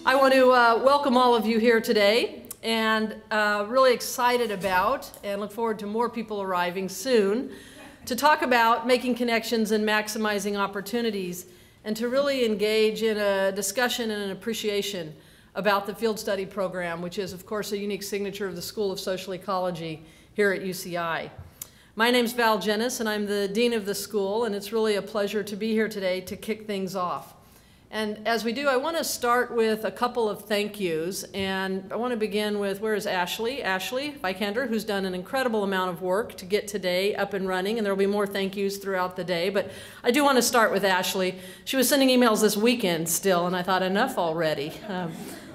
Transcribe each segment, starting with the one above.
I want to welcome all of you here today, and really excited about and look forward to more people arriving soon to talk about making connections and maximizing opportunities, and to really engage in a discussion and an appreciation about the field study program, which is, of course, a unique signature of the School of Social Ecology here at UCI. My name's Val Jennis, and I'm the Dean of the school, and it's really a pleasure to be here today to kick things off. And as we do, I want to start with a couple of thank yous, and I want to begin with, where is Ashley? Ashley Vikander, who's done an incredible amount of work to get today up and running, and there will be more thank yous throughout the day, but I do want to start with Ashley. She was sending emails this weekend still, and I thought, enough already.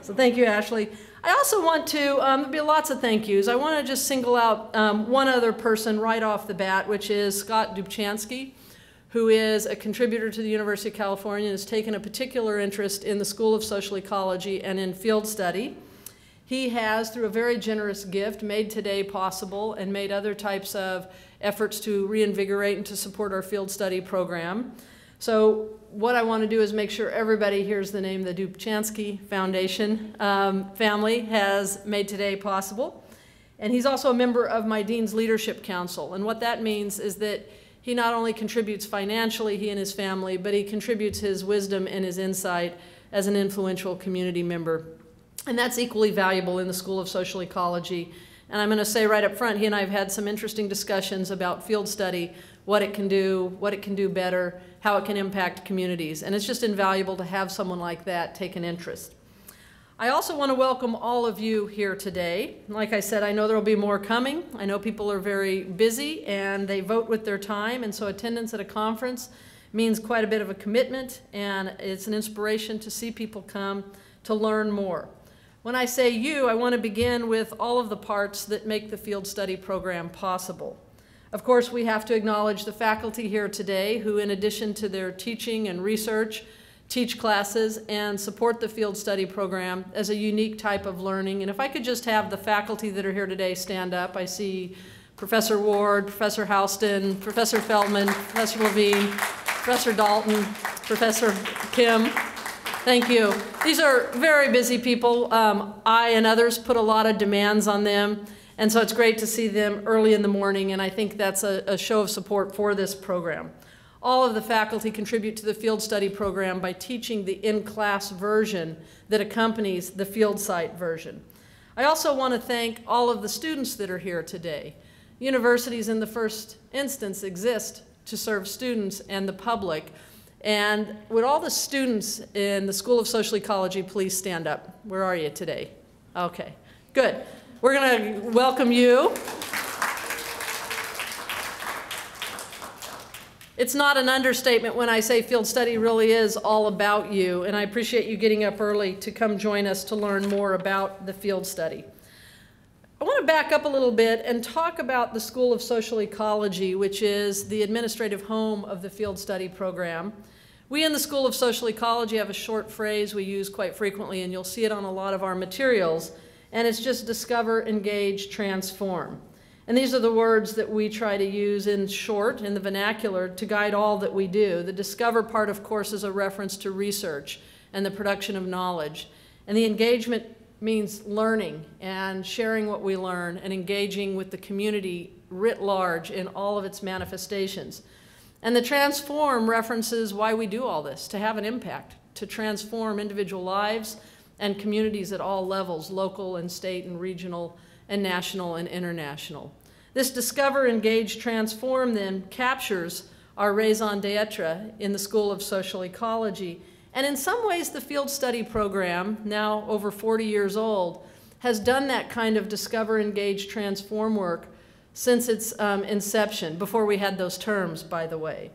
So thank you, Ashley. I also want to, there'll be lots of thank yous. I want to just single out one other person right off the bat, which is Scott Dubchansky, who is a contributor to the University of California and has taken a particular interest in the School of Social Ecology and in field study. He has, through a very generous gift, made today possible and made other types of efforts to reinvigorate and to support our field study program. So what I want to do is make sure everybody hears the name the Dubchansky Foundation family has made today possible. And he's also a member of my Dean's Leadership Council. And what that means is that he not only contributes financially, he and his family, but he contributes his wisdom and his insight as an influential community member. And that's equally valuable in the School of Social Ecology. And I'm going to say right up front, he and I have had some interesting discussions about field study, what it can do better, how it can impact communities. And it's just invaluable to have someone like that take an interest. I also want to welcome all of you here today. Like I said, I know there will be more coming. I know people are very busy and they vote with their time, and so attendance at a conference means quite a bit of a commitment, and it's an inspiration to see people come to learn more. When I say you, I want to begin with all of the parts that make the field study program possible. Of course, we have to acknowledge the faculty here today who, in addition to their teaching and research, teach classes and support the field study program as a unique type of learning. And if I could just have the faculty that are here today stand up. I see Professor Ward, Professor Houston, Professor Feldman, Professor Levine, Professor Dalton, Professor Kim. Thank you. These are very busy people. I and others put a lot of demands on them, and so it's great to see them early in the morning, and I think that's a show of support for this program. All of the faculty contribute to the field study program by teaching the in-class version that accompanies the field site version. I also want to thank all of the students that are here today. Universities in the first instance exist to serve students and the public. And would all the students in the School of Social Ecology please stand up? Where are you today? Okay, good. We're going to welcome you. It's not an understatement when I say field study really is all about you, and I appreciate you getting up early to come join us to learn more about the field study. I want to back up a little bit and talk about the School of Social Ecology, which is the administrative home of the field study program. We in the School of Social Ecology have a short phrase we use quite frequently, and you'll see it on a lot of our materials, and it's just discover, engage, transform. And these are the words that we try to use in short, in the vernacular, to guide all that we do. The discover part, of course, is a reference to research and the production of knowledge. And the engagement means learning and sharing what we learn and engaging with the community writ large in all of its manifestations. And the transform references why we do all this, to have an impact, to transform individual lives and communities at all levels, local and state and regional and national and international. This discover, engage, transform then captures our raison d'etre in the School of Social Ecology. And in some ways, the field study program, now over 40 years old, has done that kind of discover, engage, transform work since its inception, before we had those terms, by the way.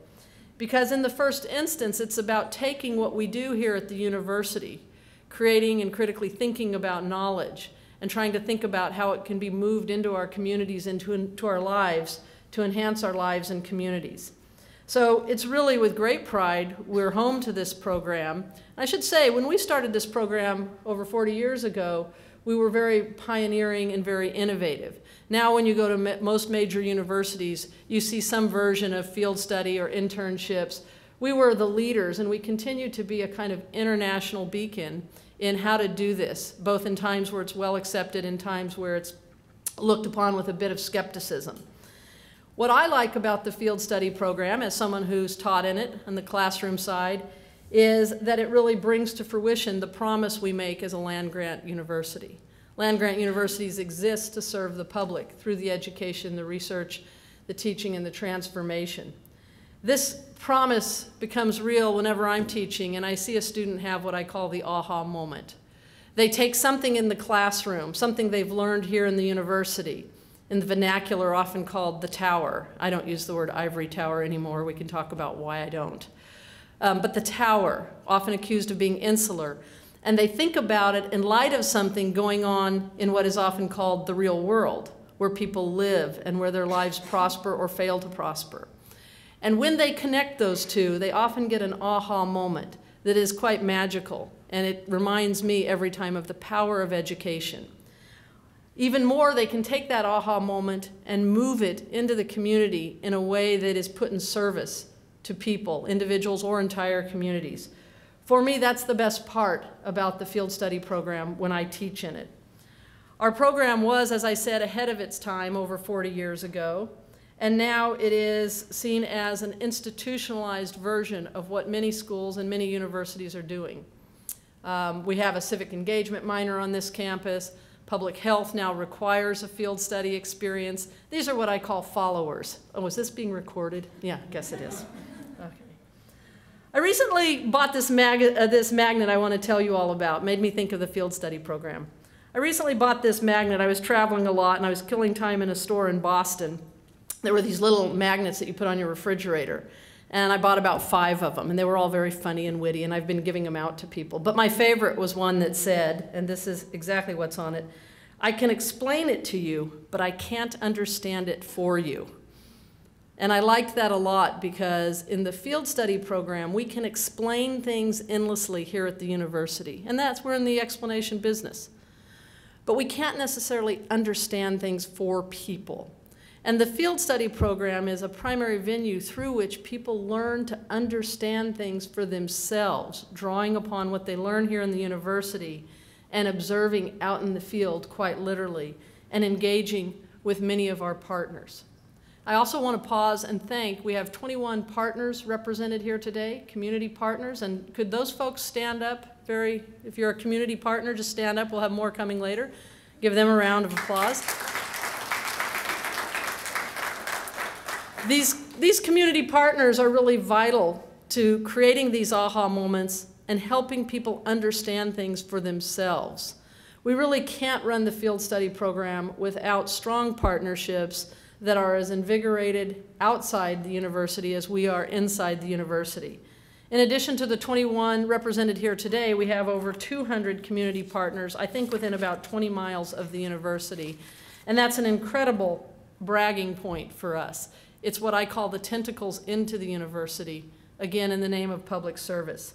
Because in the first instance, it's about taking what we do here at the university, creating and critically thinking about knowledge, and trying to think about how it can be moved into our communities, into our lives, to enhance our lives and communities. So it's really with great pride we're home to this program. I should say, when we started this program over 40 years ago, we were very pioneering and very innovative. Now when you go to most major universities, you see some version of field study or internships. We were the leaders, and we continue to be a kind of international beacon in how to do this, both in times where it's well accepted and times where it's looked upon with a bit of skepticism. What I like about the field study program, as someone who's taught in it on the classroom side, is that it really brings to fruition the promise we make as a land-grant university. Land-grant universities exist to serve the public through the education, the research, the teaching, and the transformation. This promise becomes real whenever I'm teaching and I see a student have what I call the aha moment. They take something in the classroom, something they've learned here in the university, in the vernacular often called the tower. I don't use the word ivory tower anymore. We can talk about why I don't. But the tower, often accused of being insular, and they think about it in light of something going on in what is often called the real world, where people live and where their lives prosper or fail to prosper. And when they connect those two, they often get an aha moment that is quite magical, and it reminds me every time of the power of education. Even more, they can take that aha moment and move it into the community in a way that is put in service to people, individuals, or entire communities. For me, that's the best part about the field study program when I teach in it. Our program was, as I said, ahead of its time over 40 years ago, and now it is seen as an institutionalized version of what many schools and many universities are doing. We have a civic engagement minor on this campus. Public health now requires a field study experience. These are what I call followers. Oh, is this being recorded? Yeah, I guess it is. Okay. I recently bought this magnet I want to tell you all about. Made me think of the field study program. I recently bought this magnet. I was traveling a lot and I was killing time in a store in Boston. There were these little magnets that you put on your refrigerator. And I bought about 5 of them, and they were all very funny and witty, and I've been giving them out to people. But my favorite was one that said, and this is exactly what's on it, "I can explain it to you, but I can't understand it for you." And I liked that a lot because in the field study program, we can explain things endlessly here at the university, and we're in the explanation business. But we can't necessarily understand things for people. And the field study program is a primary venue through which people learn to understand things for themselves, drawing upon what they learn here in the university and observing out in the field quite literally and engaging with many of our partners. I also want to pause and thank, we have 21 partners represented here today, community partners, and could those folks stand up? If you're a community partner, just stand up. We'll have more coming later. Give them a round of applause. These community partners are really vital to creating these aha moments and helping people understand things for themselves. We really can't run the field study program without strong partnerships that are as invigorated outside the university as we are inside the university. In addition to the 21 represented here today, we have over 200 community partners, I think within about 20 miles of the university. And that's an incredible bragging point for us. It's what I call the tentacles into the university, again, in the name of public service.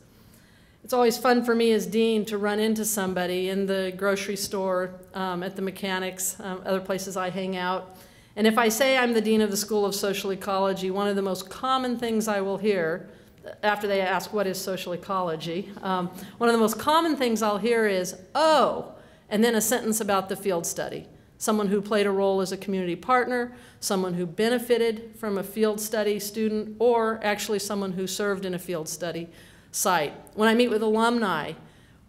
It's always fun for me as dean to run into somebody in the grocery store, at the mechanics, other places I hang out. And if I say I'm the dean of the School of Social Ecology, one of the most common things I will hear, after they ask what is social ecology, one of the most common things I'll hear is, "Oh," and then a sentence about the field study. Someone who played a role as a community partner, someone who benefited from a field study student, or actually someone who served in a field study site. When I meet with alumni,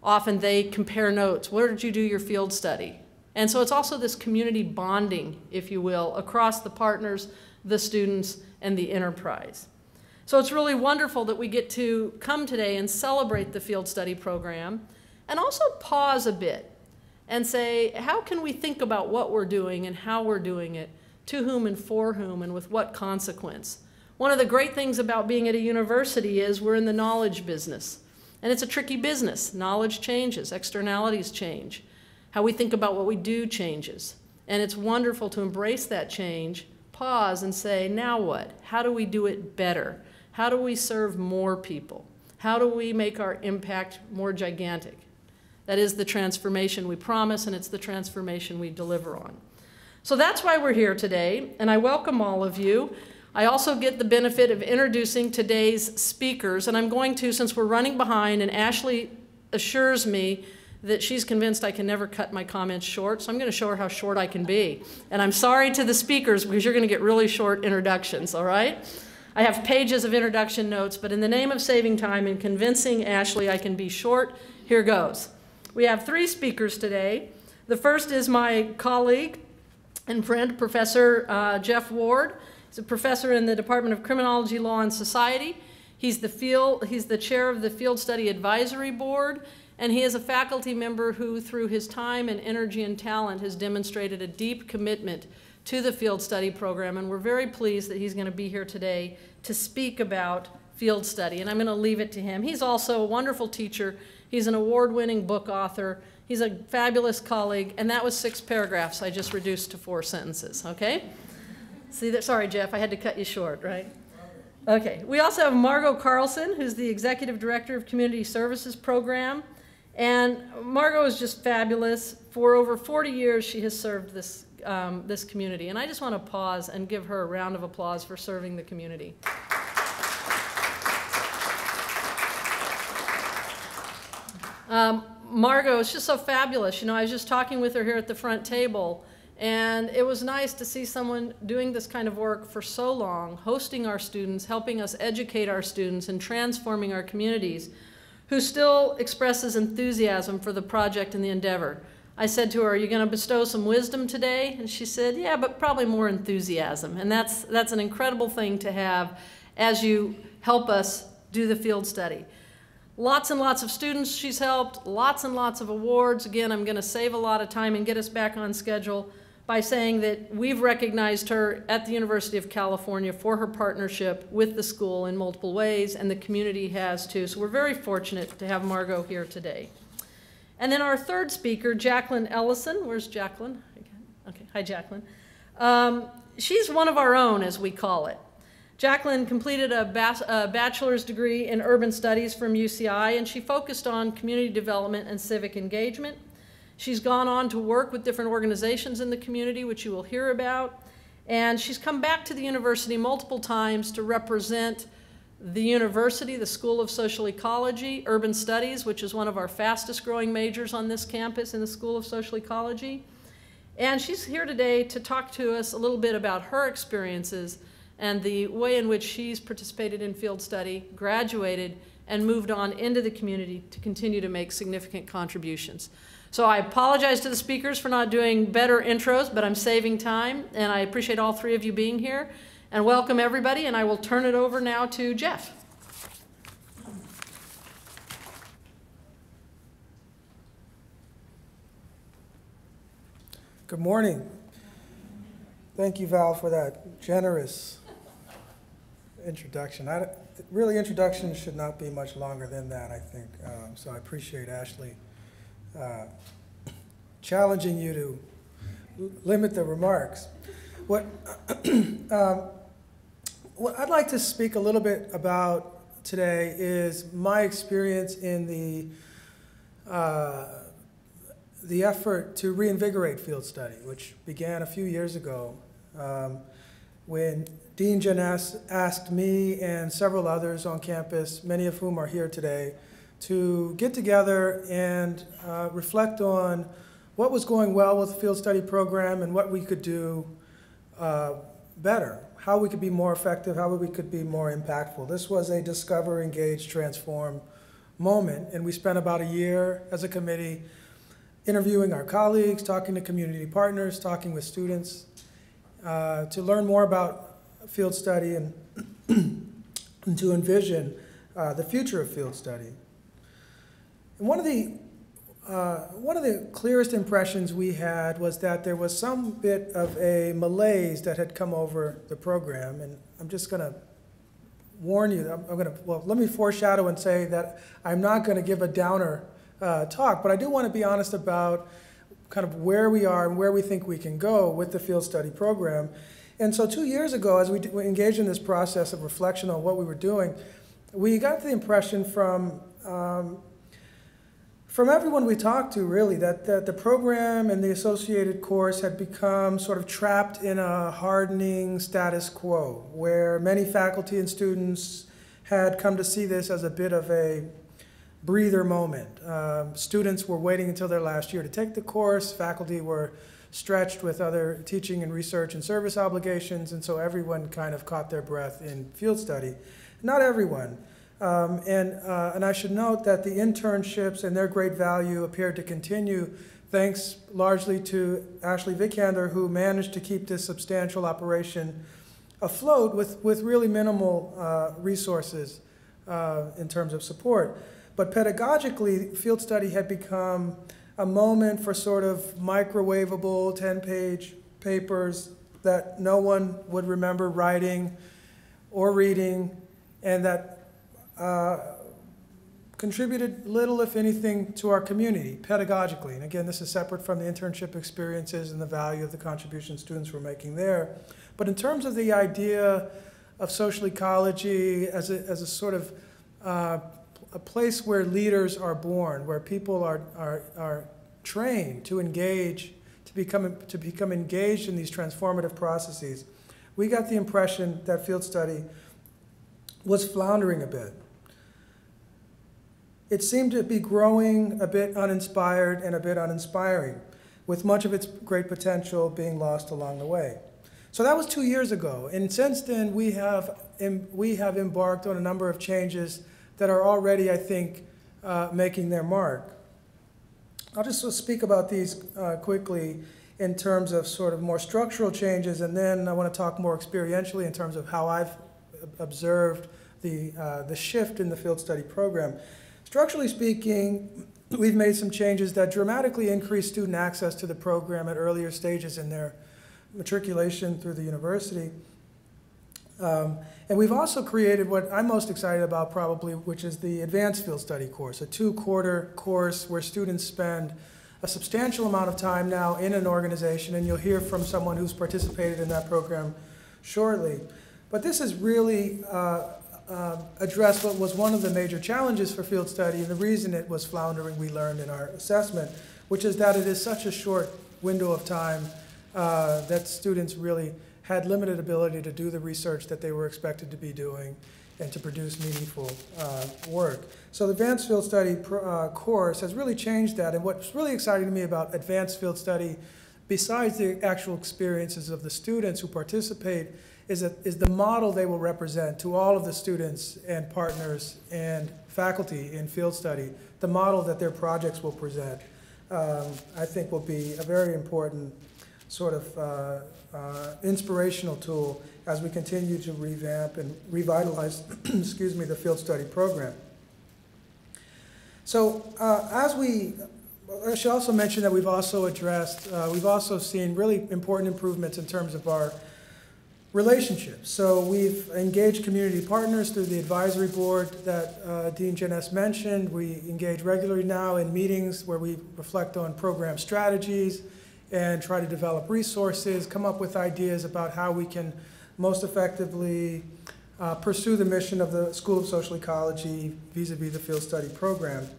often they compare notes. Where did you do your field study? And so it's also this community bonding, if you will, across the partners, the students, and the enterprise. So it's really wonderful that we get to come today and celebrate the field study program and also pause a bit and say, how can we think about what we're doing and how we're doing it, to whom and for whom and with what consequence? One of the great things about being at a university is we're in the knowledge business. And it's a tricky business. Knowledge changes, externalities change. How we think about what we do changes. And it's wonderful to embrace that change, pause and say, now what? How do we do it better? How do we serve more people? How do we make our impact more gigantic? That is the transformation we promise, and it's the transformation we deliver on. So that's why we're here today, and I welcome all of you. I also get the benefit of introducing today's speakers, and I'm going to, since we're running behind, and Ashley assures me that she's convinced I can never cut my comments short, so I'm going to show her how short I can be. And I'm sorry to the speakers, because you're going to get really short introductions, all right? I have pages of introduction notes, but in the name of saving time and convincing Ashley I can be short, here goes. We have 3 speakers today. The first is my colleague and friend, Professor Jeff Ward. He's a professor in the Department of Criminology, Law, and Society. He's the chair of the Field Study Advisory Board, and he is a faculty member who, through his time and energy and talent, has demonstrated a deep commitment to the field study program, and we're very pleased that he's going to be here today to speak about field study, and I'm going to leave it to him. He's also a wonderful teacher. He's an award-winning book author. He's a fabulous colleague, and that was 6 paragraphs I just reduced to 4 sentences, okay? See that? Sorry, Jeff, I had to cut you short, right? Okay, we also have Margot Carlson, who's the Executive Director of Community Services Program, and Margot is just fabulous. For over 40 years, she has served this community. And I just want to pause and give her a round of applause for serving the community. Margot is just so fabulous. You know, I was just talking with her here at the front table, and it was nice to see someone doing this kind of work for so long, hosting our students, helping us educate our students, and transforming our communities, who still expresses enthusiasm for the project and the endeavor. I said to her, "Are you going to bestow some wisdom today?" And she said, "Yeah, but probably more enthusiasm." And that's an incredible thing to have as you help us do the field study. Lots and lots of students she's helped, lots and lots of awards. Again, I'm going to save a lot of time and get us back on schedule by saying that we've recognized her at the University of California for her partnership with the school in multiple ways, and the community has too. So we're very fortunate to have Margot here today. And then our third speaker, Jacqueline Ellison. Where's Jacqueline? Okay, hi, Jacqueline. She's one of our own, as we call it. Jacqueline completed a bachelor's degree in urban studies from UCI, and she focused on community development and civic engagement. She's gone on to work with different organizations in the community, which you will hear about. And she's come back to the university multiple times to represent the university, the School of Social Ecology, Urban Studies, which is one of our fastest growing majors on this campus in the School of Social Ecology. And she's here today to talk to us a little bit about her experiences and the way in which she's participated in field study, graduated, and moved on into the community to continue to make significant contributions. So I apologize to the speakers for not doing better intros, but I'm saving time, and I appreciate all 3 of you being here. And welcome everybody, and I will turn it over now to Jeff. Good morning. Thank you, Val, for that generous introduction. Really, introductions should not be much longer than that, I think. So I appreciate Ashley challenging you to limit the remarks. What I'd like to speak a little bit about today is my experience in the effort to reinvigorate field study, which began a few years ago when Dean Jen asked me and several others on campus, many of whom are here today, to get together and reflect on what was going well with the field study program and what we could do better, how we could be more effective, how we could be more impactful. This was a discover, engage, transform moment, and we spent about a year as a committee interviewing our colleagues, talking to community partners, talking with students to learn more about field study and, and to envision the future of field study. And one of the clearest impressions we had was that there was some bit of a malaise that had come over the program, and I'm just going to warn you, well, let me foreshadow and say that I'm not going to give a downer talk, but I do want to be honest about kind of where we are and where we think we can go with the field study program. And so 2 years ago, as we engaged in this process of reflection on what we were doing, we got the impression from everyone we talked to, really, that the program and the associated course had become sort of trapped in a hardening status quo, where many faculty and students had come to see this as a bit of a breather moment. Students were waiting until their last year to take the course. Faculty were stretched with other teaching and research and service obligations, and so everyone kind of caught their breath in field study. Not everyone. And I should note that the internships and their great value appeared to continue thanks largely to Ashley Vikander, who managed to keep this substantial operation afloat with really minimal resources in terms of support. But pedagogically, field study had become a moment for sort of microwavable 10-page papers that no one would remember writing or reading, and that contributed little, if anything, to our community pedagogically. And again, this is separate from the internship experiences and the value of the contribution students were making there. But in terms of the idea of social ecology as a sort of a place where leaders are born, where people are trained to engage, to become engaged in these transformative processes, we got the impression that field study was floundering a bit. It seemed to be growing a bit uninspired and a bit uninspiring, with much of its great potential being lost along the way. So that was 2 years ago, and since then we have embarked on a number of changes that are already, I think, making their mark. I'll just speak about these quickly in terms of sort of more structural changes, and then I want to talk more experientially in terms of how I've observed the shift in the field study program. Structurally speaking, we've made some changes that dramatically increase student access to the program at earlier stages in their matriculation through the university. And we've also created what I'm most excited about probably, which is the advanced field study course, a 2-quarter course where students spend a substantial amount of time now in an organization, and you'll hear from someone who's participated in that program shortly. But this has really addressed what was one of the major challenges for field study, and the reason it was floundering, we learned in our assessment, which is that it is such a short window of time that students really had limited ability to do the research that they were expected to be doing and to produce meaningful work. So the advanced field study course has really changed that, and what's really exciting to me about advanced field study, besides the actual experiences of the students who participate, is the model they will represent to all of the students and partners and faculty in field study. The model that their projects will present, I think, will be a very important sort of inspirational tool as we continue to revamp and revitalize excuse me, the field study program. So I should also mention that we've also seen really important improvements in terms of our relationships. So we've engaged community partners through the advisory board that Dean Jeunesse mentioned. We engage regularly now in meetings where we reflect on program strategies and try to develop resources, come up with ideas about how we can most effectively pursue the mission of the School of Social Ecology vis-a-vis the field study program.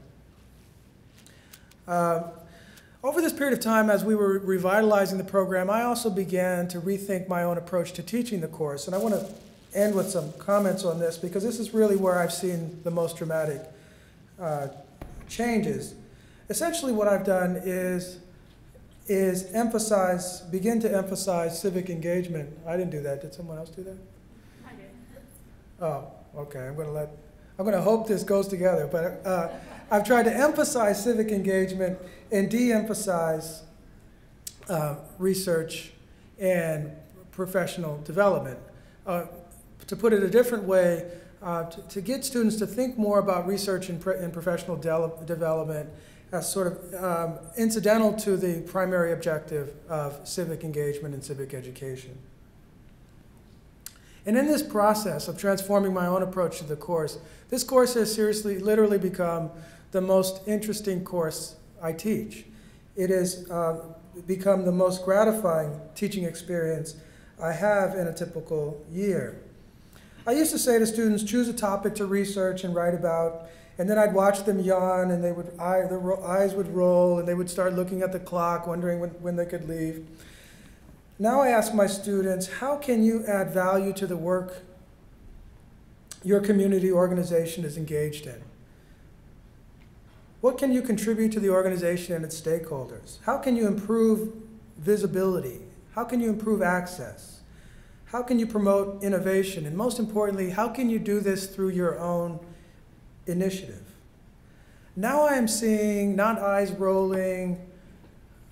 Over this period of time, as we were revitalizing the program, I also began to rethink my own approach to teaching the course. And I want to end with some comments on this, because this is really where I've seen the most dramatic changes. Essentially what I've done is begin to emphasize civic engagement. I didn't do that. Did someone else do that? I did. Oh, okay. I'm going to hope this goes together. But I've tried to emphasize civic engagement and de-emphasize research and professional development. To put it a different way, to get students to think more about research and professional development as sort of incidental to the primary objective of civic engagement and civic education. And in this process of transforming my own approach to the course, this course has literally become the most interesting course I teach. It has become the most gratifying teaching experience I have in a typical year. I used to say to students, choose a topic to research and write about, and then I'd watch them yawn, and their eyes would roll, and they would start looking at the clock, wondering when they could leave. Now I ask my students, how can you add value to the work your community organization is engaged in? What can you contribute to the organization and its stakeholders? How can you improve visibility? How can you improve access? How can you promote innovation? And most importantly, how can you do this through your own initiative? Now I am seeing not eyes rolling,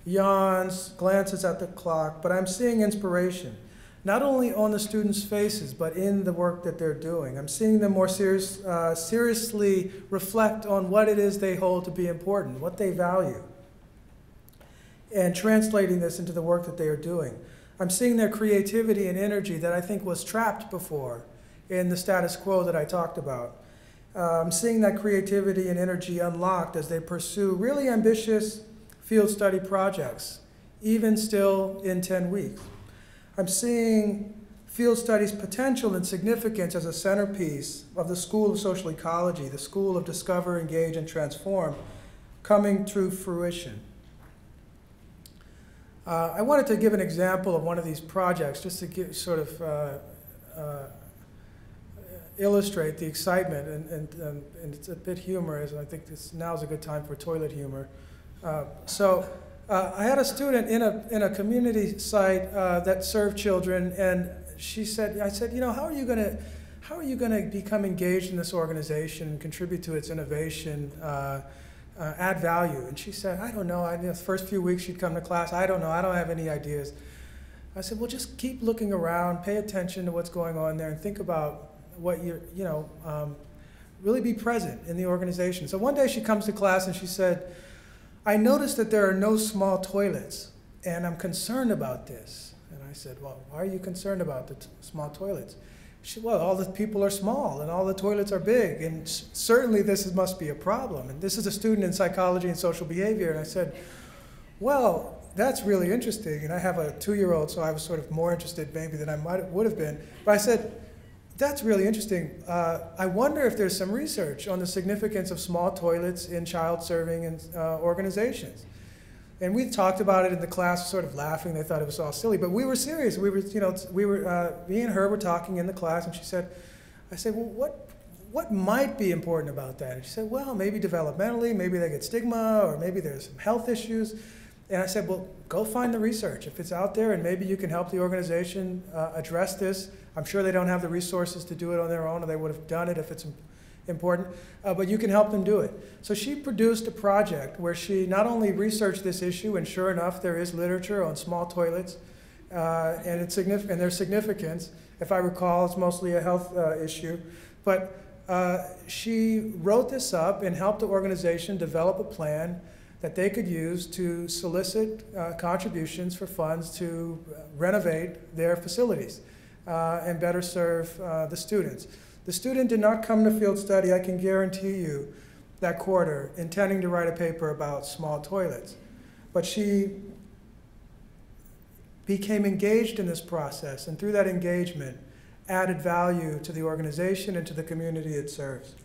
yawns, glances at the clock, but I'm seeing inspiration, not only on the students' faces, but in the work that they're doing. I'm seeing them more seriously reflect on what it is they hold to be important, what they value, and translating this into the work that they are doing. I'm seeing their creativity and energy that I think was trapped before in the status quo that I talked about. I'm seeing that creativity and energy unlocked as they pursue really ambitious field study projects, even still in 10 weeks. I'm seeing field studies' potential and significance as a centerpiece of the School of Social Ecology, the School of Discover, Engage, and Transform, coming to fruition. I wanted to give an example of one of these projects just to sort of illustrate the excitement, and it's a bit humorous, and I think now's a good time for toilet humor. I had a student in a community site that served children, and I said, you know, how are you going to become engaged in this organization and contribute to its innovation, add value? And she said, I don't know. The first few weeks she'd come to class, I don't know, I don't have any ideas. I said, well, just keep looking around, pay attention to what's going on there, and think about what really be present in the organization. So one day she comes to class and she said, I noticed that there are no small toilets, and I'm concerned about this. And I said, well, why are you concerned about the small toilets? She said, well, all the people are small, and all the toilets are big, and certainly this must be a problem. And this is a student in psychology and social behavior, and I said, well, that's really interesting. And I have a 2-year-old, so I was sort of more interested maybe than I would have been. But I said, that's really interesting. I wonder if there's some research on the significance of small toilets in child-serving organizations. And we talked about it in the class, sort of laughing. They thought it was all silly, but we were serious. Me and her were talking in the class, and I said, well, what might be important about that? And she said, well, maybe developmentally, maybe they get stigma, or maybe there's some health issues. And I said, well, go find the research. If it's out there and maybe you can help the organization address this, I'm sure they don't have the resources to do it on their own, or they would have done it if it's important, but you can help them do it. So she produced a project where she not only researched this issue, and sure enough, there is literature on small toilets and their significance. If I recall, it's mostly a health issue. But she wrote this up and helped the organization develop a plan that they could use to solicit contributions for funds to renovate their facilities and better serve the students. The student did not come to field study, I can guarantee you, that quarter, intending to write a paper about small toilets. But she became engaged in this process, and through that engagement, added value to the organization and to the community it serves.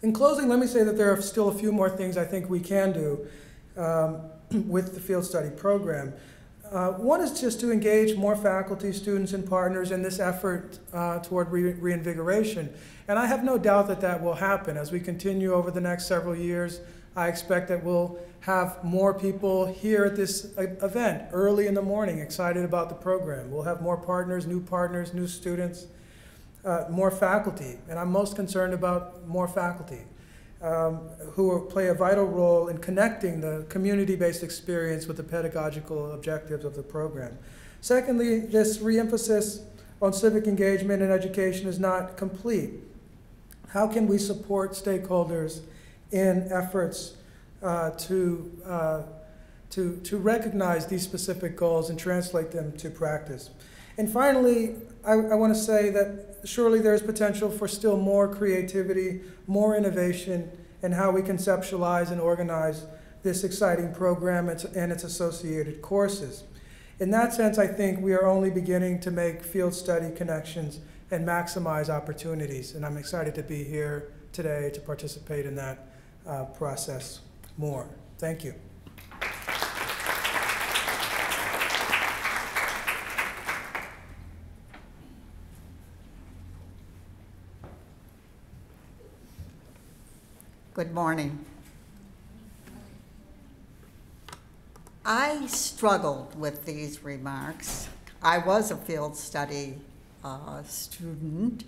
In closing, let me say that there are still a few more things I think we can do with the field study program. One is just to engage more faculty, students, and partners in this effort toward reinvigoration. And I have no doubt that that will happen as we continue over the next several years. I expect that we'll have more people here at this event early in the morning excited about the program. We'll have more partners, new students, more faculty. And I'm most concerned about more faculty who will play a vital role in connecting the community-based experience with the pedagogical objectives of the program. Secondly, this re-emphasis on civic engagement and education is not complete. How can we support stakeholders in efforts to recognize these specific goals and translate them to practice? And finally, I want to say that surely there's potential for still more creativity, more innovation in how we conceptualize and organize this exciting program and its associated courses. In that sense, I think we are only beginning to make field study connections and maximize opportunities. And I'm excited to be here today to participate in that process more. Thank you. Good morning. I struggled with these remarks. I was a field study student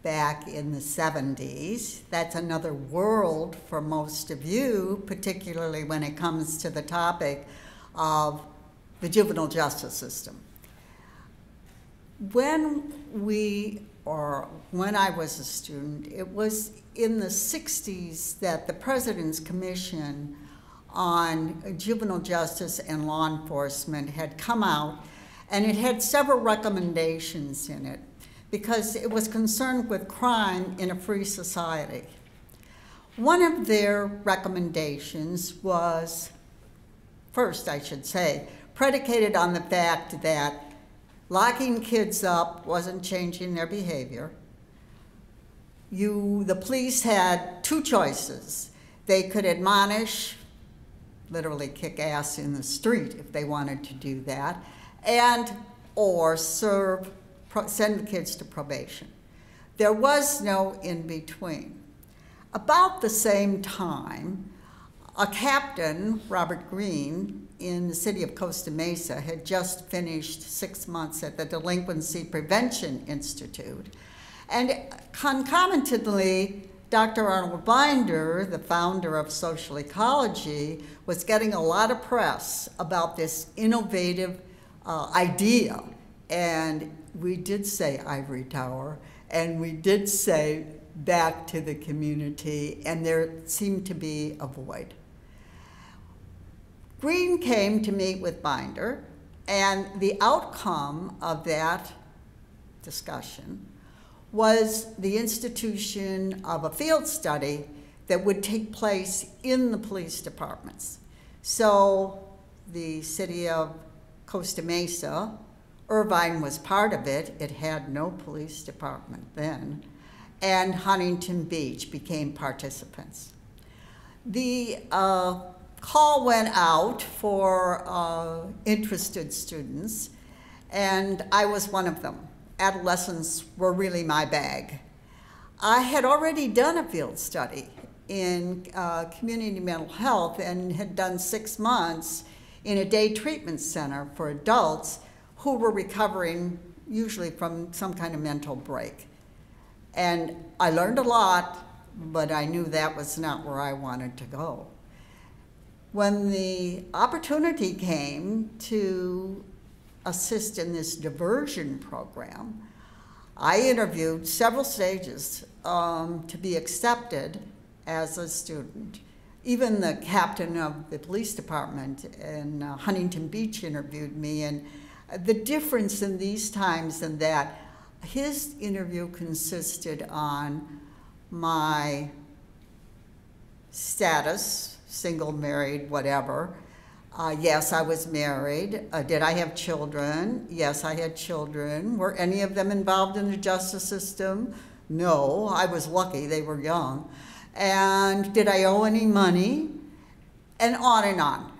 back in the 70s. That's another world for most of you, particularly when it comes to the topic of the juvenile justice system. When I was a student, it was in the 60s that the President's Commission on Juvenile Justice and Law Enforcement had come out, and it had several recommendations in it because it was concerned with crime in a free society. One of their recommendations was, first I should say, predicated on the fact that locking kids up wasn't changing their behavior. The police had two choices. They could admonish, literally kick ass in the street if they wanted to do that, or send the kids to probation. There was no in between. About the same time, a captain, Robert Green, in the city of Costa Mesa had just finished 6 months at the Delinquency Prevention Institute. And concomitantly, Dr. Arnold Binder, the founder of social ecology, was getting a lot of press about this innovative idea. And we did say ivory tower, and we did say back to the community, and there seemed to be a void. Green came to meet with Binder, and the outcome of that discussion was the institution of a field study that would take place in the police departments. So the city of Costa Mesa, Irvine was part of it. It had no police department then. And Huntington Beach became participants. The call went out for interested students, and I was one of them. Adolescents were really my bag. I had already done a field study in community mental health and had done 6 months in a day treatment center for adults who were recovering usually from some kind of mental break. And I learned a lot, but I knew that was not where I wanted to go. When the opportunity came to assist in this diversion program, I interviewed several stages to be accepted as a student. Even the captain of the police department in Huntington Beach interviewed me, and the difference in these times and that, his interview consisted on my status, single, married, whatever. Yes, I was married. Did I have children? Yes, I had children. Were any of them involved in the justice system? No, I was lucky, they were young. And did I owe any money? And on and on.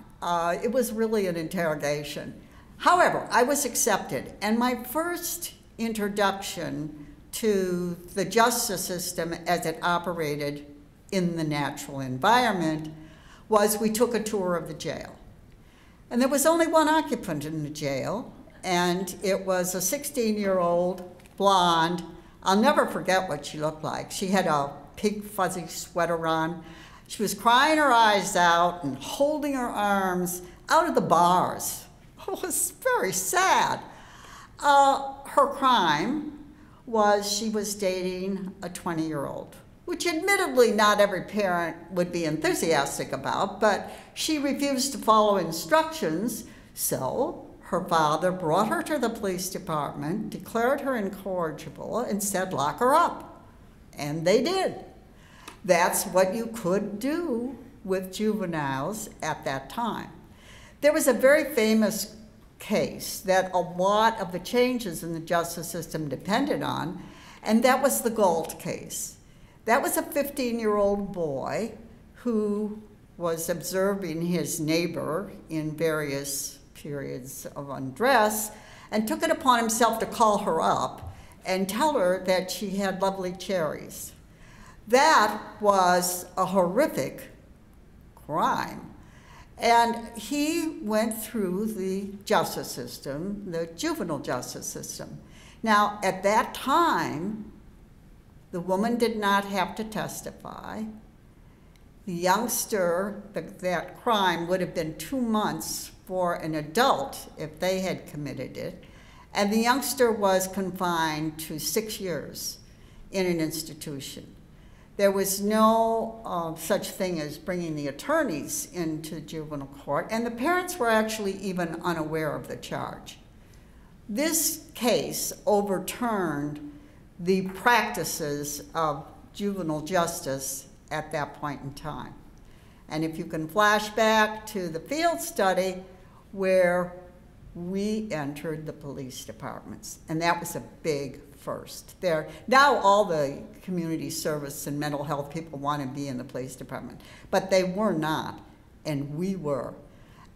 It was really an interrogation. However, I was accepted, and my first introduction to the justice system as it operated in the natural environment was we took a tour of the jail. And there was only one occupant in the jail, and it was a 16-year-old blonde. I'll never forget what she looked like. She had a pink fuzzy sweater on. She was crying her eyes out and holding her arms out of the bars. It was very sad. Her crime was she was dating a 20-year-old, which admittedly not every parent would be enthusiastic about, but she refused to follow instructions, so her father brought her to the police department, declared her incorrigible, and said, lock her up. And they did. That's what you could do with juveniles at that time. There was a very famous case that a lot of the changes in the justice system depended on, and that was the Galt case. That was a 15-year-old boy who was observing his neighbor in various periods of undress and took it upon himself to call her up and tell her that she had lovely cherries. That was a horrific crime. And he went through the justice system, the juvenile justice system. Now, at that time, the woman did not have to testify. The youngster, that crime would have been 2 months for an adult if they had committed it. And the youngster was confined to 6 years in an institution. There was no such thing as bringing the attorneys into juvenile court, and the parents were actually even unaware of the charge. This case overturned the practices of juvenile justice at that point in time. And if you can flash back to the field study where we entered the police departments, and that was a big first. Now all the community service and mental health people want to be in the police department, but they were not, and we were.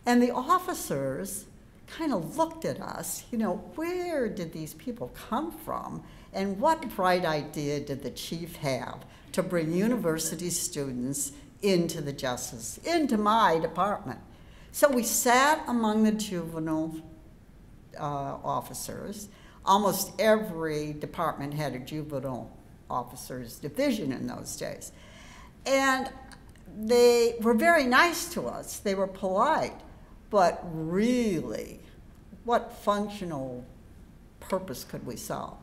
And the officers kind of looked at us, where did these people come from, and what bright idea did the chief have to bring university students into my department. So we sat among the juvenile officers. Almost every department had a juvenile officers division in those days. And they were very nice to us. They were polite, but really, what functional purpose could we solve?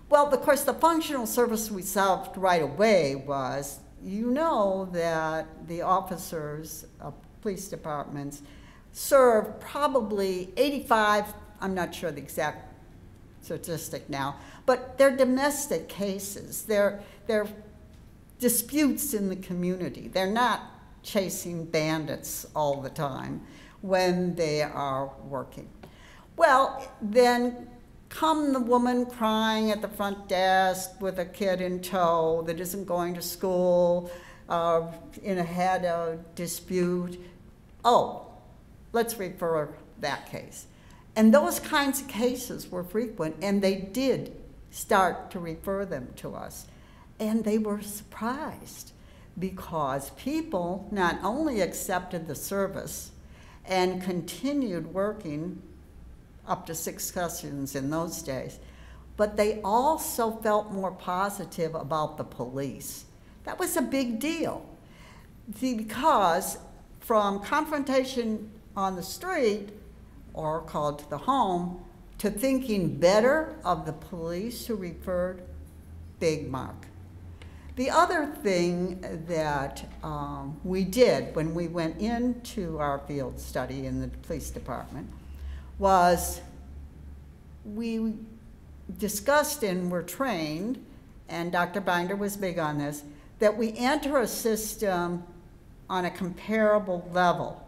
Well, of course, the functional service we solved right away was, that the officers of police departments serve probably 85, I'm not sure the exact statistic now, but they're domestic cases. They're disputes in the community. They're not chasing bandits all the time when they are working. Well, then come the woman crying at the front desk with a kid in tow that isn't going to school, had a dispute. Oh, let's refer that case. And those kinds of cases were frequent, and they did start to refer them to us. And they were surprised because people not only accepted the service and continued working up to 6 sessions in those days, but they also felt more positive about the police. That was a big deal because from confrontation on the street or called to the home to thinking better of the police who referred, big mark. The other thing that we did when we went into our field study in the police department was we discussed and were trained, and Dr. Binder was big on this, that we enter a system on a comparable level.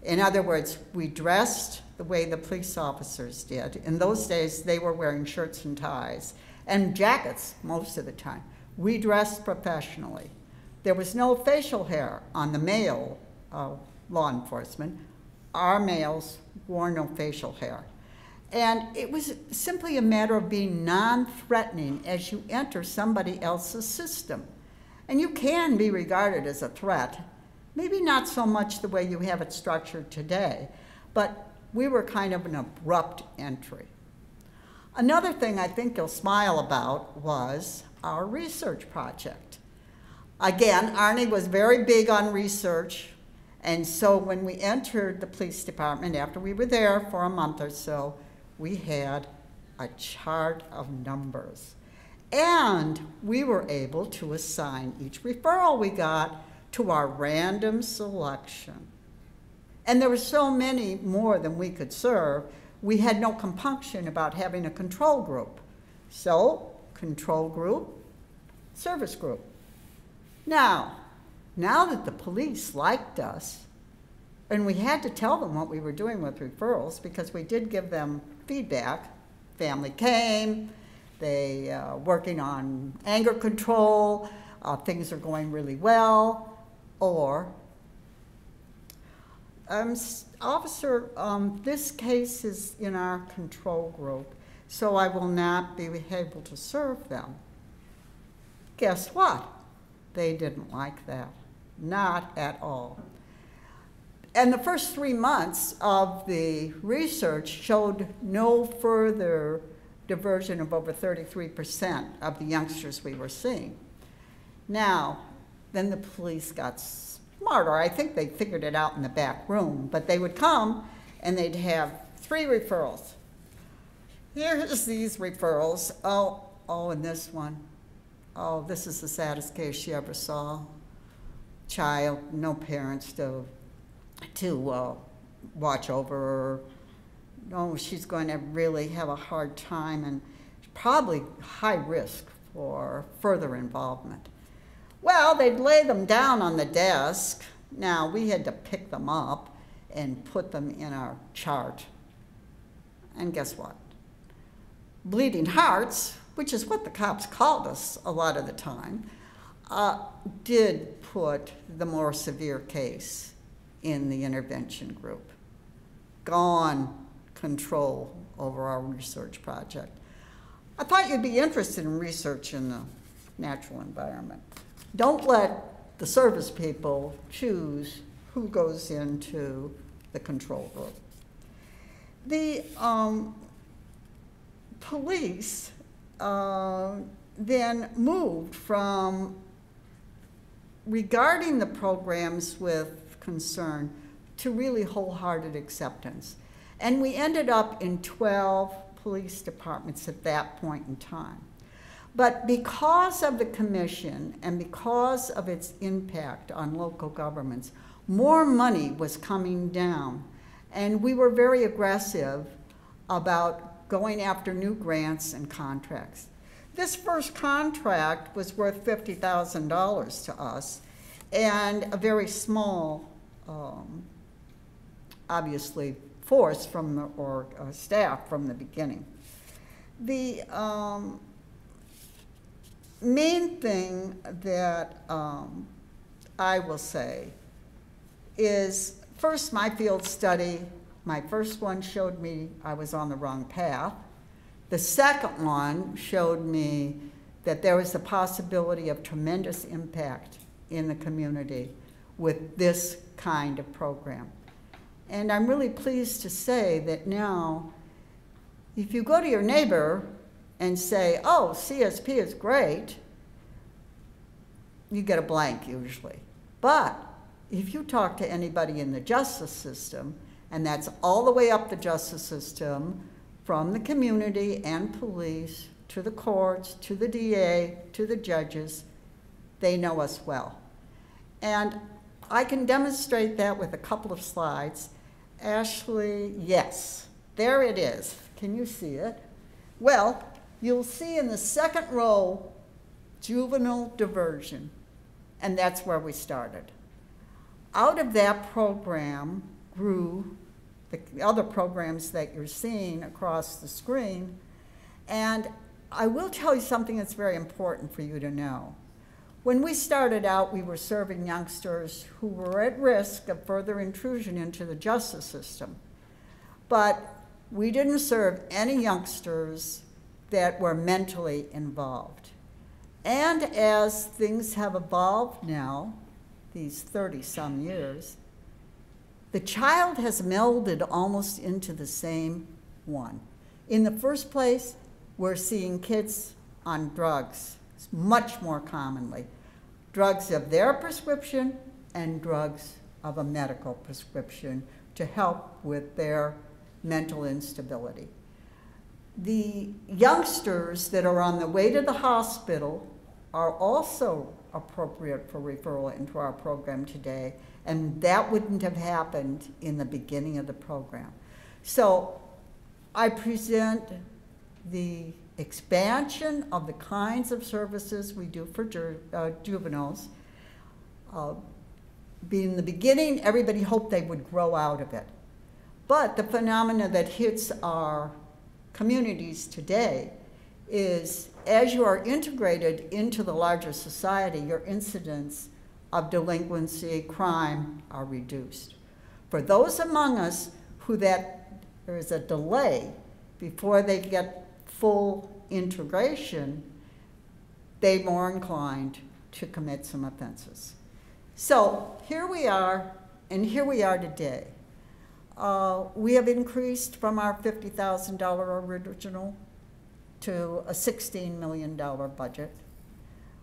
In other words, we dressed the way the police officers did. In those days, they were wearing shirts and ties and jackets most of the time. We dressed professionally. There was no facial hair on the male law enforcement. Our males wore no facial hair. And it was simply a matter of being non-threatening as you enter somebody else's system. And you can be regarded as a threat, maybe not so much the way you have it structured today, but we were kind of an abrupt entry. Another thing I think you'll smile about was our research project. Again, Arnie was very big on research, and so when we entered the police department, after we were there for a month or so, we had a chart of numbers. And we were able to assign each referral we got to our random selection. And there were so many more than we could serve, we had no compunction about having a control group. So, control group, service group. Now that the police liked us, and we had to tell them what we were doing with referrals because we did give them feedback. Family came, they working on anger control, things are going really well, or officer, this case is in our control group, so I will not be able to serve them. Guess what? They didn't like that, not at all. And the first 3 months of the research showed no further diversion of over 33% of the youngsters we were seeing. Now, then the police got smarter. I think they figured it out in the back room, but they would come and they'd have 3 referrals. Here's these referrals. Oh, and this one. Oh, this is the saddest case she ever saw. Child, no parents to watch over her. No, she's going to really have a hard time and probably high risk for further involvement. Well, they'd lay them down on the desk. Now, we had to pick them up and put them in our chart. And guess what? Bleeding hearts, which is what the cops called us a lot of the time, did put the more severe case in the intervention group. Gone control over our research project. I thought you'd be interested in research in the natural environment. Don't let the service people choose who goes into the control group. The police then moved from regarding the programs with concern to really wholehearted acceptance. And we ended up in 12 police departments at that point in time. But because of the commission and because of its impact on local governments, more money was coming down. And we were very aggressive about going after new grants and contracts. This first contract was worth $50,000 to us, and a very small, obviously, force from the, or staff from the beginning. The main thing that I will say is, first, my field study, my first one showed me I was on the wrong path. The second one showed me that there was the possibility of tremendous impact in the community with this kind of program. And I'm really pleased to say that now, if you go to your neighbor and say, oh, CSP is great, you get a blank usually. But if you talk to anybody in the justice system, and that's all the way up the justice system, from the community and police, to the courts, to the DA, to the judges, they know us well. And I can demonstrate that with a couple of slides. Ashley, yes, there it is. Can you see it? Well, you'll see in the second row, juvenile diversion, and that's where we started. Out of that program grew the other programs that you're seeing across the screen, and I will tell you something that's very important for you to know. When we started out, we were serving youngsters who were at risk of further intrusion into the justice system. But we didn't serve any youngsters that were mentally involved. And as things have evolved now, these 30-some years, the child has melded almost into the same one. In the first place, we're seeing kids on drugs, much more commonly. Drugs of their prescription and drugs of a medical prescription to help with their mental instability. The youngsters that are on the way to the hospital are also appropriate for referral into our program today, and that wouldn't have happened in the beginning of the program. So I present the expansion of the kinds of services we do for juveniles. In the beginning, everybody hoped they would grow out of it. But the phenomena that hits our communities today is, as you are integrated into the larger society, your incidents of delinquency, crime are reduced. For those among us who there is a delay before they get full integration, they're more inclined to commit some offenses. So here we are And here we are today. We have increased from our $50,000 original to a $16 million budget.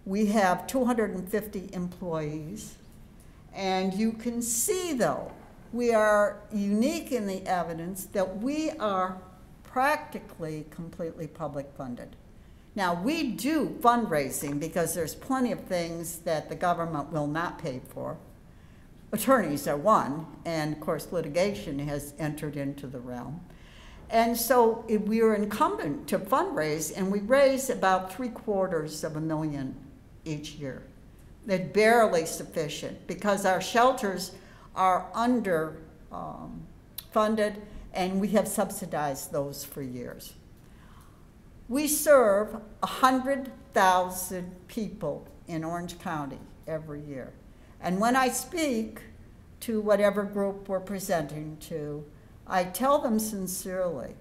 We have 250 employees. And you can see, though, we are unique in the evidence that we are practically completely public funded. Now, we do fundraising because there's plenty of things that the government will not pay for. Attorneys are one, and of course litigation has entered into the realm. And so we are incumbent to fundraise, and we raise about $750,000 each year. That's barely sufficient because our shelters are under funded, and we have subsidized those for years. We serve 100,000 people in Orange County every year. And when I speak to whatever group we're presenting to, I tell them sincerely,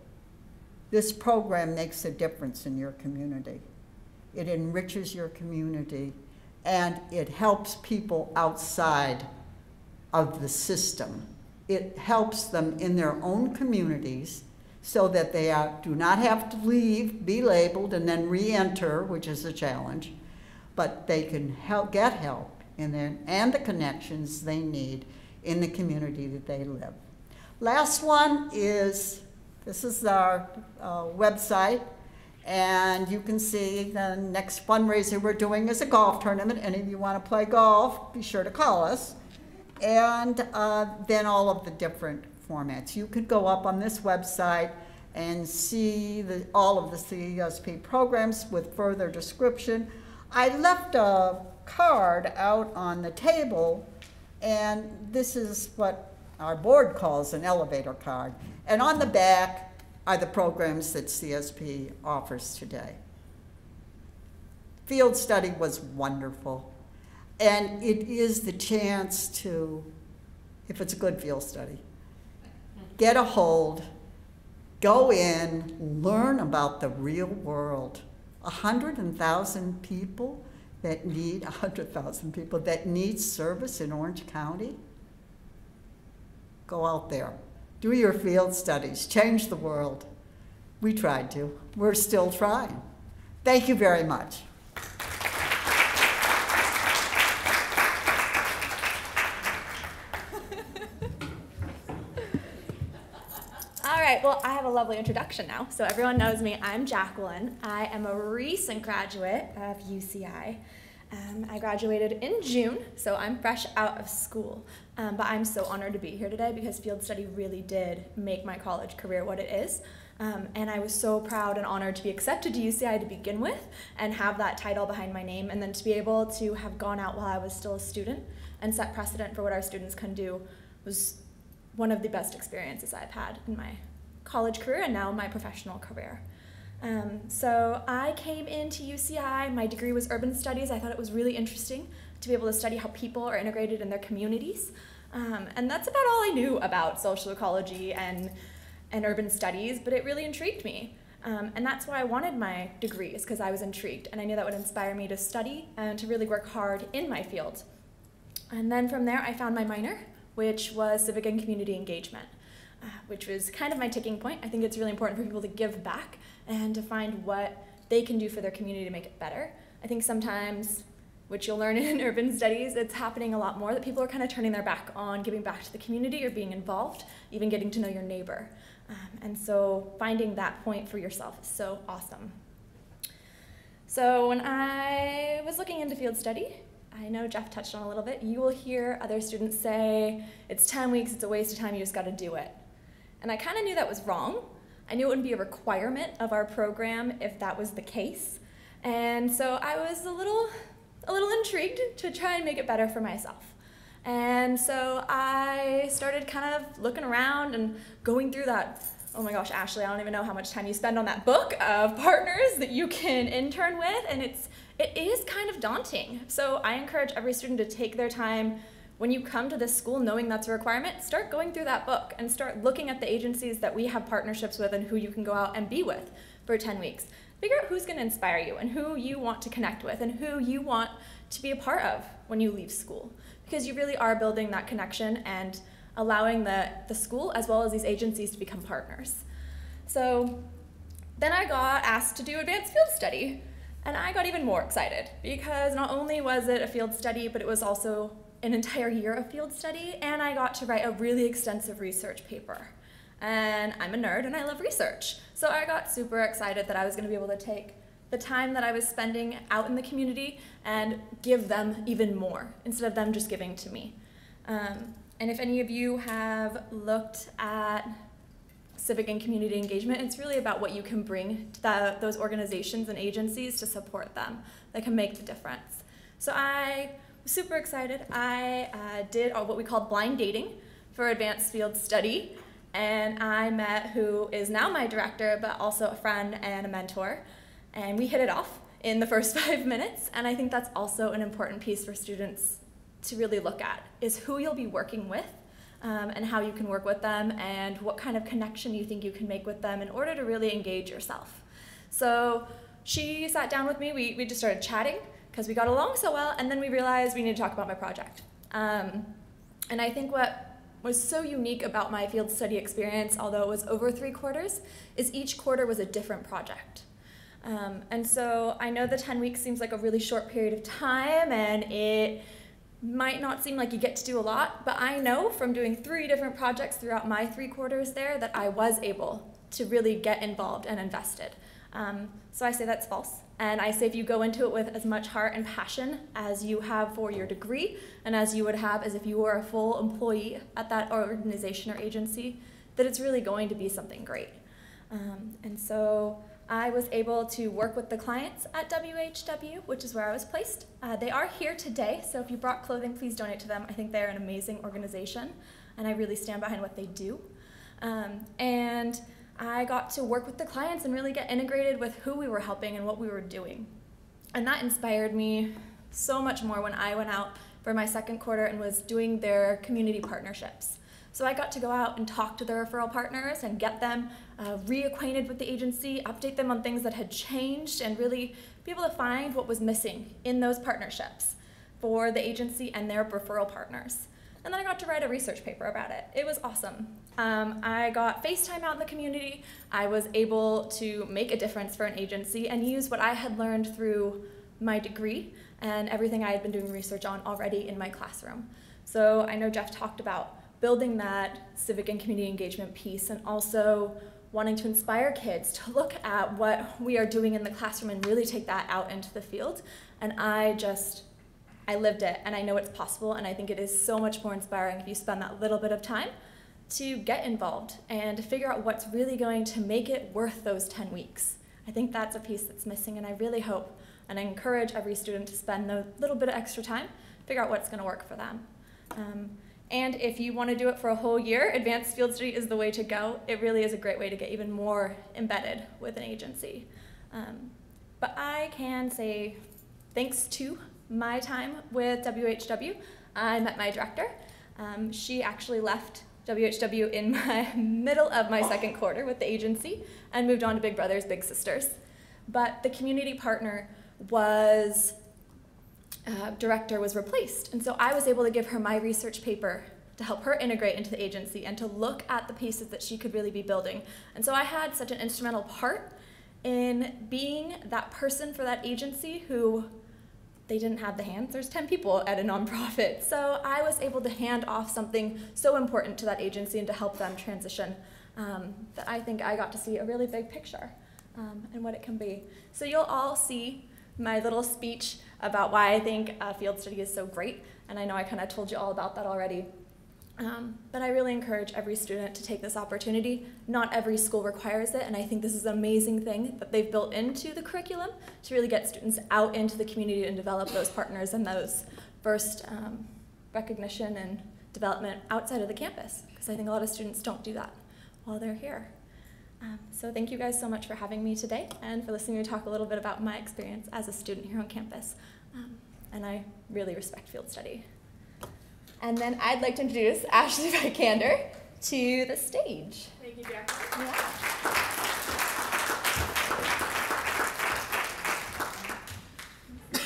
this program makes a difference in your community. It enriches your community, and it helps people outside of the system. It helps them in their own communities so that they do not have to leave, be labeled, and then re-enter, which is a challenge, but they can get help and the connections they need in the community that they live. Last one is, this is our website, and you can see the next fundraiser we're doing is a golf tournament. Any of you want to play golf, be sure to call us. And then all of the different formats. You could go up on this website and see all of the CSP programs with further description. I left a card out on the table, and this is what our board calls an elevator card. And on the back are the programs that CSP offers today. Field study was wonderful. And it is the chance to, if it's a good field study, get a hold, go in, learn about the real world. 100,000 people that need, 100,000 people that need service in Orange County. Go out there, do your field studies, change the world. We tried to, we're still trying. Thank you very much. All right, well, I have a lovely introduction now. So everyone knows me. I'm Jacqueline. I am a recent graduate of UCI. I graduated in June, so I'm fresh out of school. But I'm so honored to be here today because field study really did make my college career what it is. And I was so proud and honored to be accepted to UCI to begin with and have that title behind my name, and then to be able to have gone out while I was still a student and set precedent for what our students can do was one of the best experiences I've had in my college career and now my professional career. So I came into UCI, my degree was urban studies. I thought it was really interesting to be able to study how people are integrated in their communities. And that's about all I knew about social ecology and urban studies, but it really intrigued me. And that's why I wanted my degree, is because I was intrigued and I knew that would inspire me to study and to really work hard in my field. And then from there I found my minor, which was civic and community engagement, which was kind of my ticking point. I think it's really important for people to give back and to find what they can do for their community to make it better. I think sometimes, which you'll learn in urban studies, it's happening a lot more that people are kind of turning their back on giving back to the community or being involved, even getting to know your neighbor. And so finding that point for yourself is so awesome. So when I was looking into field study, I know Jeff touched on a little bit, you will hear other students say, it's 10 weeks, it's a waste of time, you just gotta do it. And I kind of knew that was wrong. I knew it wouldn't be a requirement of our program if that was the case. And so I was a little intrigued to try and make it better for myself. And so I started kind of looking around and going through that. Oh my gosh, Ashley, I don't even know how much time you spend on that book of partners that you can intern with, and it is kind of daunting. So I encourage every student to take their time. When you come to this school knowing that's a requirement, start going through that book and start looking at the agencies that we have partnerships with and who you can go out and be with for 10 weeks. Figure out who's going to inspire you and who you want to connect with and who you want to be a part of when you leave school. because you really are building that connection and allowing the school as well as these agencies to become partners. So then I got asked to do advanced field study, and I got even more excited because not only was it a field study, but it was also an entire year of field study, and I got to write a really extensive research paper. And I'm a nerd and I love research. So I got super excited that I was going to be able to take the time that I was spending out in the community and give them even more instead of them just giving to me. And if any of you have looked at civic and community engagement, it's really about what you can bring to those organizations and agencies to support them that can make the difference. So I was super excited. I did what we called blind dating for advanced field study, and I met who is now my director, but also a friend and a mentor, and we hit it off in the first 5 minutes. And I think that's also an important piece for students to really look at, is who you'll be working with, and how you can work with them, and what kind of connection you think you can make with them in order to really engage yourself. So she sat down with me, we just started chatting because we got along so well, and then we realized we need to talk about my project. And I think what was so unique about my field study experience, although it was over 3 quarters, is each quarter was a different project. And so I know the 10 weeks seems like a really short period of time, and it might not seem like you get to do a lot, but I know from doing 3 different projects throughout my 3 quarters there that I was able to really get involved and invested. So I say that's false. And I say if you go into it with as much heart and passion as you have for your degree, and as you would have as if you were a full employee at that organization or agency, that it's really going to be something great. And so I was able to work with the clients at WHW, which is where I was placed. They are here today, so if you brought clothing, please donate to them. I think they're an amazing organization, and I really stand behind what they do. And I got to work with the clients and really get integrated with who we were helping and what we were doing. And that inspired me so much more when I went out for my 2nd quarter and was doing their community partnerships. So I got to go out and talk to the referral partners and get them reacquainted with the agency, update them on things that had changed, and really be able to find what was missing in those partnerships for the agency and their referral partners. And then I got to write a research paper about it. It was awesome. I got face time out in the community. I was able to make a difference for an agency and use what I had learned through my degree and everything I had been doing research on already in my classroom. So I know Jeff talked about building that civic and community engagement piece, and also wanting to inspire kids to look at what we are doing in the classroom and really take that out into the field. And I lived it, and I know it's possible, and I think it is so much more inspiring if you spend that little bit of time to get involved and to figure out what's really going to make it worth those 10 weeks. I think that's a piece that's missing, and I really hope and I encourage every student to spend a little bit of extra time, figure out what's going to work for them. And if you want to do it for a whole year, advanced field study is the way to go. It really is a great way to get even more embedded with an agency. But I can say thanks to my time with WHW, I met my director. She actually left WHW in my middle of my 2nd quarter with the agency and moved on to Big Brothers Big Sisters. But the community partner director was replaced, and so I was able to give her my research paper to help her integrate into the agency and to look at the pieces that she could really be building. And so I had such an instrumental part in being that person for that agency who they didn't have the hands. There's 10 people at a nonprofit. So I was able to hand off something so important to that agency and to help them transition, that I think I got to see a really big picture and what it can be. So you'll all see my little speech about why I think field study is so great. And I know I kind of told you all about that already. But I really encourage every student to take this opportunity. Not every school requires it, and I think this is an amazing thing that they've built into the curriculum to really get students out into the community and develop those partners and those first recognition and development outside of the campus, because I think a lot of students don't do that while they're here. So thank you guys so much for having me today and for listening to me talk a little bit about my experience as a student here on campus. And I really respect field study. And then I'd like to introduce Ashley Vikander to the stage. Thank you, Jacqueline. Yeah.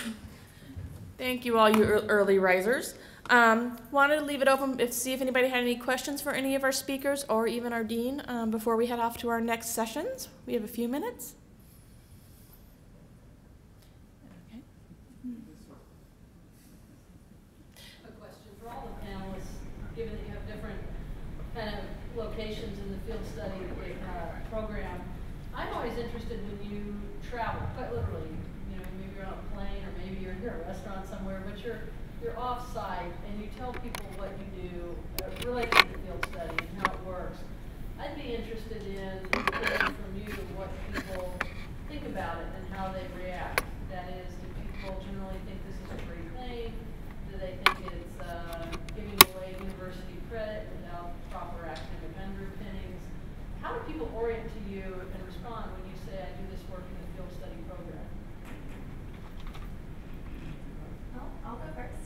Thank you, all you early risers. Wanted to leave it open to see if anybody had any questions for any of our speakers or even our dean before we head off to our next sessions. We have a few minutes. Okay. A question for all the panelists, given that you have different kind of locations in the field study program. I'm always interested when you travel, quite literally. You know, maybe you're on a plane or maybe you're in a restaurant somewhere, but you're off-site and you tell people what you do related to the field study and how it works. I'd be interested in hearing from you what people think about it and how they react. That is, do people generally think this is a great thing? Do they think it's giving away university credit without proper academic underpinnings? How do people orient to you and respond when you say, I do this work in the field study program? Well, I'll go first.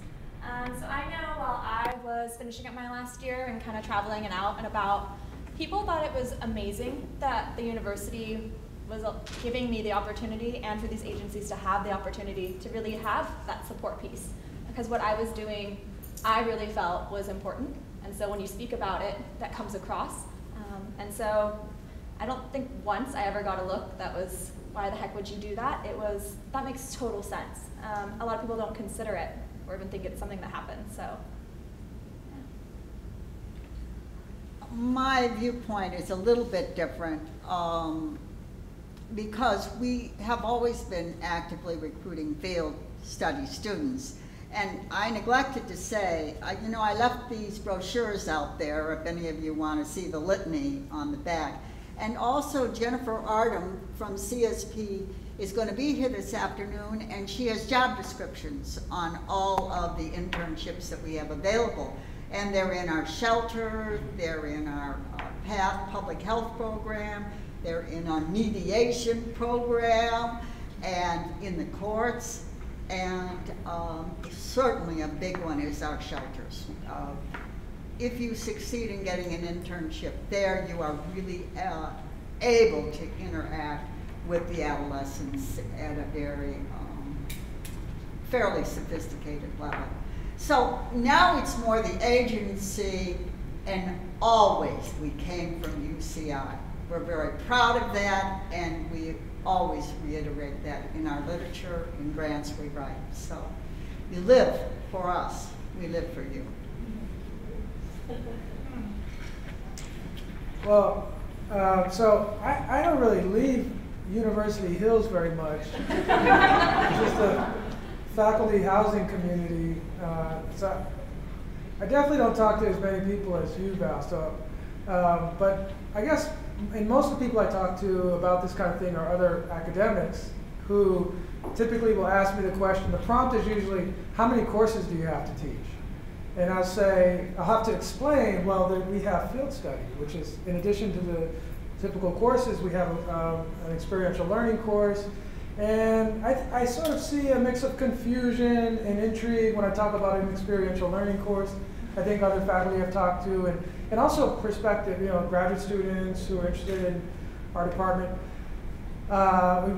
So I know while I was finishing up my last year and kind of traveling and out and about, people thought it was amazing that the university was giving me the opportunity and for these agencies to have the opportunity to really have that support piece. Because what I was doing, I really felt was important. And so when you speak about it, that comes across. And so I don't think once I ever got a look that was, why the heck would you do that? It was, that makes total sense. A lot of people don't consider it or even think it's something that happens, so. Yeah. My viewpoint is a little bit different because we have always been actively recruiting field study students. And I neglected to say, you know, I left these brochures out there if any of you want to see the litany on the back. And also Jennifer Artem from CSP is going to be here this afternoon, and she has job descriptions on all of the internships that we have available. And they're in our shelter, they're in our PATH public health program, they're in our mediation program, and in the courts. And certainly a big one is our shelters. If you succeed in getting an internship there, you are really able to interact with the adolescents at a very fairly sophisticated level. So now it's more the agency, and always we came from UCI. We're very proud of that, and we always reiterate that in our literature, in grants we write. So you live for us, we live for you. Well, so I don't really leave University Hills very much. Just the faculty housing community. So I definitely don't talk to as many people as you, Val. So, but I guess, and most of the people I talk to about this kind of thing are other academics who typically will ask me the question. The prompt is usually, how many courses do you have to teach? And I'll say, I'll have to explain, well, that we have field study, which is, in addition to the typical courses, we have an experiential learning course. And I sort of see a mix of confusion and intrigue when I talk about an experiential learning course. I think other faculty I've talked to, and also perspective, you know, graduate students who are interested in our department.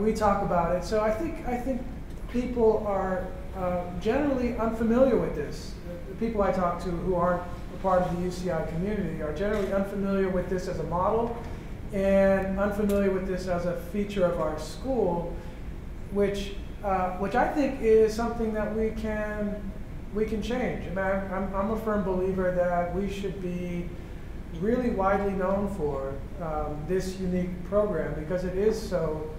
We talk about it. So I think people are generally unfamiliar with this. The people I talk to who aren't a part of the UCI community are generally unfamiliar with this as a model and unfamiliar with this as a feature of our school, which I think is something that we can change. And I'm a firm believer that we should be really widely known for this unique program because it is so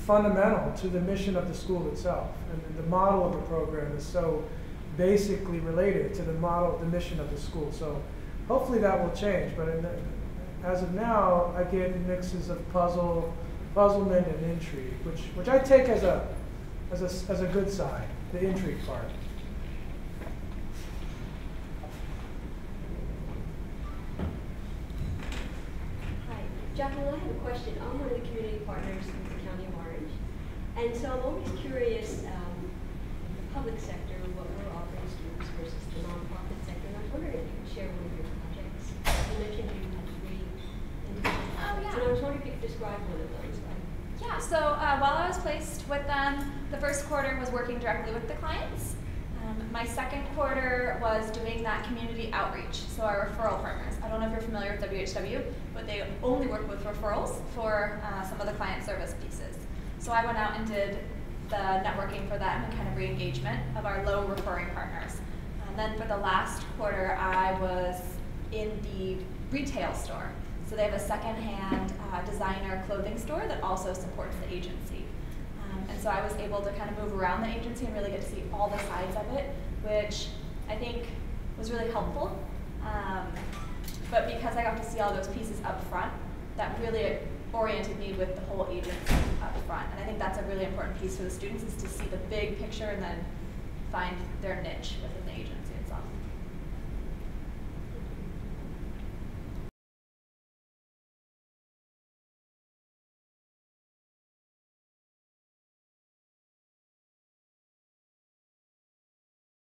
fundamental to the mission of the school itself. And the model of the program is so basically related to the model, the mission of the school. So hopefully that will change. But as of now, I get mixes of puzzlement and intrigue, which I take as a good sign, the intrigue part. Hi, Jacqueline, I have a question. I'm one of the community partners in the County of Orange, and so I'm always curious, the public sector, what we're offering students versus the nonprofit sector, and I was wondering if you could share one of your projects. You mentioned you had 3 individual projects, and I was wondering if you could describe one of those. Yeah, so while I was placed with them, the first quarter was working directly with the clients. My second quarter was doing that community outreach, so our referral partners. I don't know if you're familiar with WHW, but they only work with referrals for some of the client service pieces. So I went out and did the networking for them and kind of re-engagement of our low referring partners. And then for the last quarter, I was in the retail store. So they have a secondhand designer clothing store that also supports the agency. And so I was able to kind of move around the agency and really get to see all the sides of it, which I think was really helpful. But because I got to see all those pieces up front, that really oriented me with the whole agency up front. And I think that's a really important piece for the students, is to see the big picture and then find their niche within the agency.